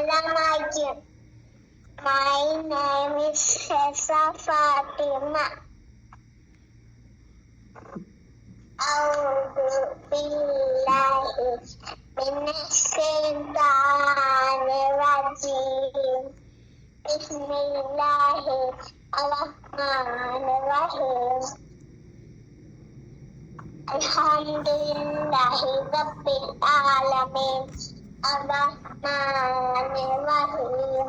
Assalamualaikum. My name is Hesa Fatima. A'udzu billahi minasyaitonir rajim. Bismillahirrahmanirrahim. Alhamdulillahi rabbil alamin. Ar-Rahmanir-Rahim.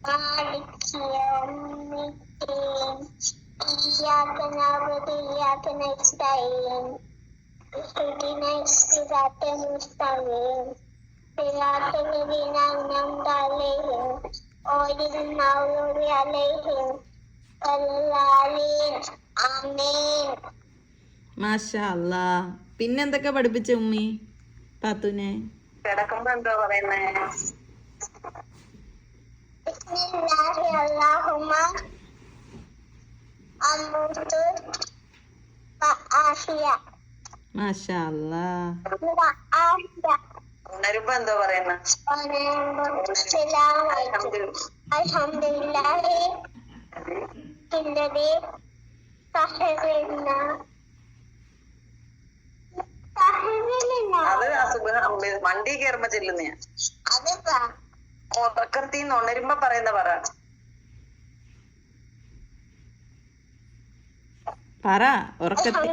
Maliki yaumiddin. Iyyaka na'budu wa iyyaka nasta'in. Ihdinas siratal mustaqim. Siratal ladzina an'amta 'alaihim ghairil maghdubi 'alaihim waladdallin. ആമീൻ. മാഷാ അല്ലാ. പിന്നെന്തൊക്കെ പഠിപ്പിച്ച ഉമ്മി പാത്തുനെ? കിടക്കുമ്പോ എന്തോ പറയുന്നേ? ബിസ്മില്ലാഹി അല്ലാഹുമ്മ അമൂതു വഅഹിയ. മാഷാ അല്ലാ. വഅഹിയ. ഉണരുമ്പോ എന്തോ പറയുന്ന? അൽഹംദുലില്ലാഹി ഇല്ലദീ സഹറനാ. അത് വണ്ടി കയറുമ്പോ ചെല്ലുന്നയാ. ഉറക്കത്തിന്ന് ഉണരുമ്പോ പറയുന്ന പറ. പറ ഉറക്കത്തിൽ.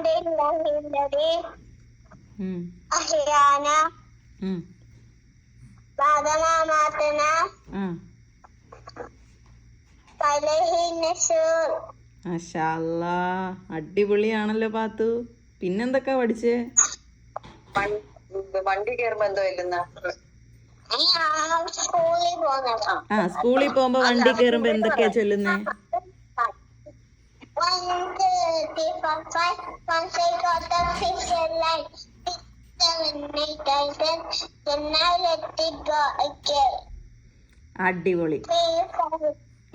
മാഷാ അല്ലാ. അടിപൊളിയാണല്ലോ പാത്തു. പിന്നെന്തൊക്കെ പഠിച്ചേ? വണ്ടി കയറുമ്പോ എന്തോ ചെല്ലുന്ന? സ്കൂളിൽ പോകുമ്പോ വണ്ടി കയറുമ്പോ എന്തൊക്കെയാ ചൊല്ലുന്നേ? അടിപൊളി.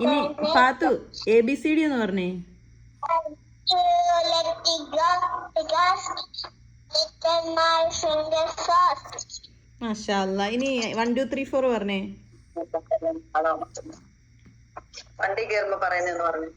ഇനി പാത്തു ABCD എന്ന് പറഞ്ഞേ. മാഷാ അല്ലാ. ഇനി 1 2 3 4 പറഞ്ഞേ. വണ്ടി കയറുമ്പോ പറയുന്നെന്ന് പറഞ്ഞു.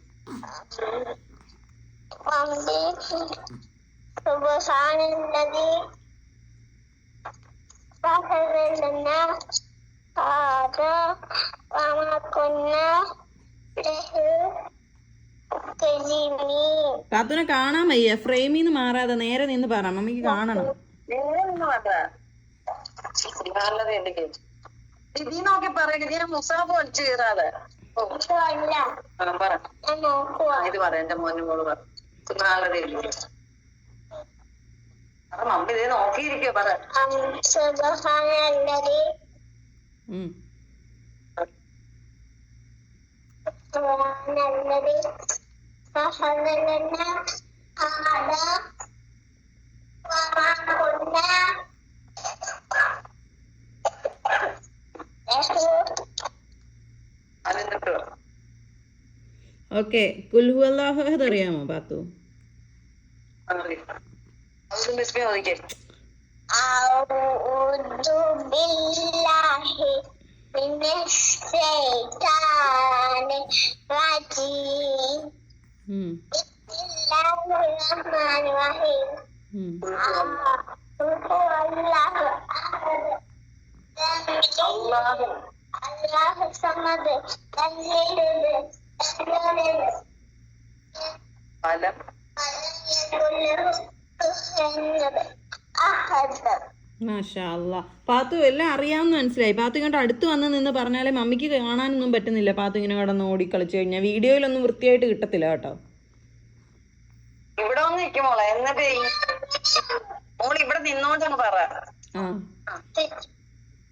പാത്തുനെ കാണാൻ വയ്യ. ഫ്രെയിമിന്ന് മാറാതെ നേരെ നിന്ന് പറ, മമ്മിക്ക് കാണണം. നീ നോക്കി പറയുക. നീ മുസാഫ് വലിച്ചു കയറാതെ പറ. ഇത് പറ. എന്റെ മോനും മോള് പറ. നാളെ മമ്മി ഇതേ നോക്കിയിരിക്കോ പറ. ഓക്കെ. ഖുൽ ഹുവല്ലാഹു അഹദ് അറിയാമോ പാത്തു? അഊദു ബില്ലാഹി മിനശ്ശൈത്താനിർ റജീം. ബിസ്മില്ലാഹിർ റഹ്മാനിർ റഹീം. അല്ലാഹു സമദ് ലം യലിദ് വലം യൂലദ് മാഷാ അല്ലാ. പാത്തു എല്ലാം അറിയാമെന്ന് മനസ്സിലായി. പാത്തു ഇങ്ങോട്ട് അടുത്ത് വന്ന് നിന്ന് പറഞ്ഞാലേ മമ്മിക്ക് കാണാനൊന്നും പറ്റുന്നില്ല. പാത്തു ഇങ്ങനെ കിടന്ന് ഓടി കളിച്ചു കഴിഞ്ഞാൽ വീഡിയോയിലൊന്നും വൃത്തിയായിട്ട് കിട്ടത്തില്ല കേട്ടോ. ഇവിടെ ഒന്ന് നിൽക്കും മോളെ. എന്നിട്ട് മോള് ഇവിടെ നിന്നോണ്ടാണ് പറ.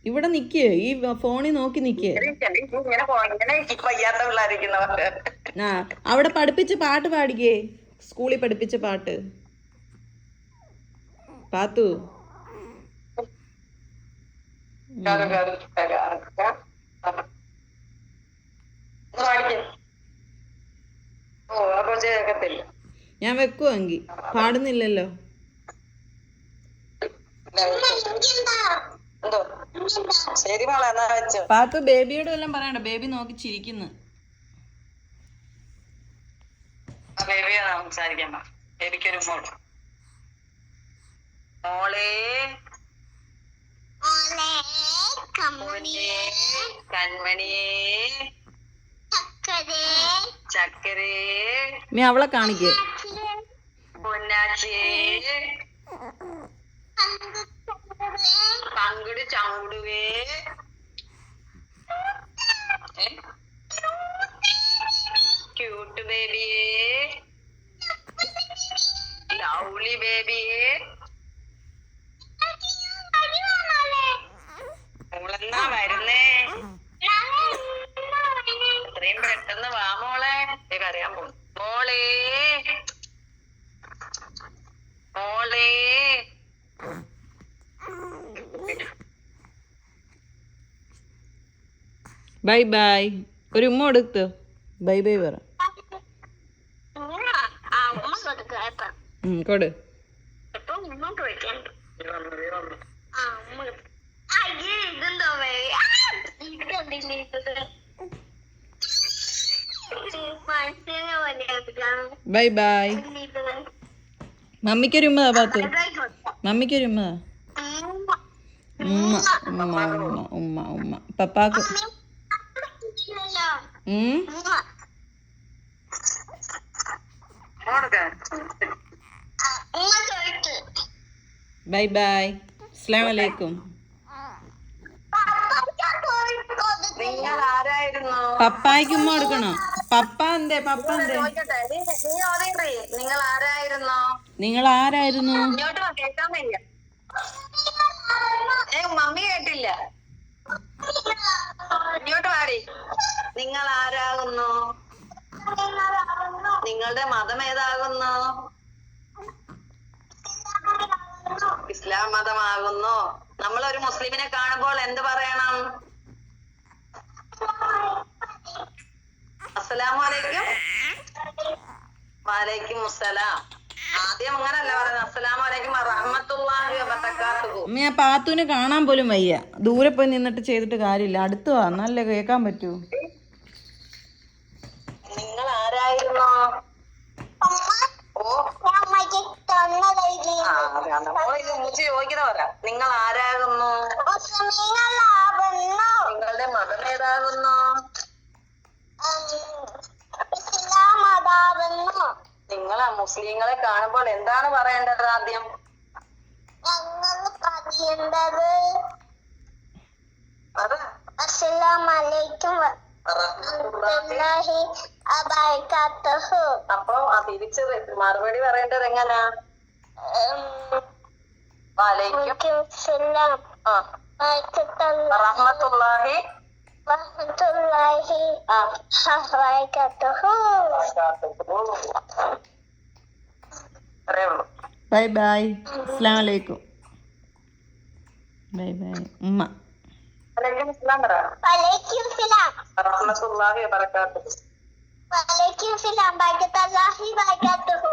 ഇവിടെ നിക്കേ, ഈ ഫോണിൽ നോക്കി നിക്കേ. വയ്യാത്ത പിള്ളേരിക്കുന്നവർക്ക് അവിടെ പഠിപ്പിച്ച പാട്ട് പാടിക്കേ. സ്കൂളിൽ പഠിപ്പിച്ച പാട്ട്. പാത്തു ഞാൻ വെക്കുവാങ്കി. പാടുന്നില്ലല്ലോ. എന്തോ ശരി മോളെ, എന്നാ വെച്ചു. പാത്തു ബേബിയോട് വല്ലതും പറയണ്ട, ബേബി നോക്കി ചിരിക്കുന്നു. ബേബിയാണ് സംസാരിക്കാൻ. ബേബിക്കൊരു മോൾ. മോളെ കമ്മണിയെ കൺമണിയെ ചക്കരേ ചക്കരേ നീ അവളെ കാണിക്ക്. പൊന്നാച്ചിയെ പങ്കിട് ചവിടുവേ. Cute ബേബിയെ, lovely ബേബിയെ. മോളെന്നാ വരുന്നേ? എത്രയും പെട്ടെന്ന് വാ മോളെ. അറിയാൻ പോകും. മോളെ മോളെ ബൈ ബൈ. ഒരു ഉമ്മ കൊടുത്തു. ബൈ ബൈ പറ. കൊടു. Bye bye. മമ്മിക്കൊരു ഉമ്മ പാത്തു. മമ്മിക്കൊരു ഉമ്മ. ഉമ്മ ഉമ്മ ഉമ്മ ഉമ്മ ഉമ്മ. പപ്പാക്ക് ബൈ ബൈ. അസ്സലാമു അലൈക്കും. നിങ്ങൾ ആരായിരുന്നു? പപ്പായ്ക്ക് ഉമ്മ കൊടുക്കണോ? പപ്പ എന്തേ? പപ്പ എന്തേ? നിങ്ങൾ ആരായിരുന്നു? നിങ്ങൾ ആരായിരുന്നു? ഇങ്ങോട്ട് വാ, കേൾക്കാൻ വയ്യ. മമ്മി കേട്ടില്ല. ഇങ്ങോട്ട് വാടി. നിങ്ങൾ ആരാകുന്നു? നിങ്ങളുടെ മതം ഏതാകുന്നു? ഇസ്ലാം മതമാകുന്നു. നമ്മളൊരു മുസ്ലിമിനെ കാണുമ്പോൾ എന്ത് പറയണം? അസ്സലാമു അലൈക്കും. വലൈക്കും അസ്സലാം. ആദ്യം അങ്ങനല്ല പറയുന്നത്. അസ്സലാമു അലൈക്കും വറഹ്മത്തുള്ളാഹി വബറകാതുഹു. ഞാൻ പാത്തുവിനെ കാണാൻ പോലും വയ്യ. ദൂരെ പോയി നിന്നിട്ട് ചെയ്തിട്ട് കാര്യമില്ല. അടുത്ത് വാ, നല്ല കേൾക്കാൻ പറ്റൂ. നിങ്ങൾ ആരായിരുന്നു? ചോദിക്കുന്ന പറയാം. നിങ്ങൾ ആരാകുന്നു? നിങ്ങളുടെ മതം ഏതാകുന്നു? നിങ്ങൾ മുസ്ലിങ്ങളെ കാണുമ്പോൾ എന്താണ് പറയേണ്ടത് ആദ്യം? അസ്സലാമലൈക്കും അപ്പൊ തിരിച്ച് മറുപടി പറയേണ്ടത് എങ്ങനാ? വലൈക്കും റഹ്മത്തുള്ളാഹി അത്രേ ഉള്ളൂ. Bye bye. അസ്സലാമു അലൈക്കും. ബൈ ബൈ ഉമ്മ. വലൈക്കും അസ്സലാം പറ. റഹ്മത്തുള്ളാഹി വബറകാതുഹു.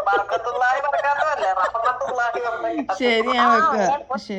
ബറകത്തുള്ളാഹി ബറകാതുഹു അല്ല, റഹ്മത്തുള്ളാഹി വബറകാതുഹു. ശരി, ഞാൻ വെക്കുക. ശരി.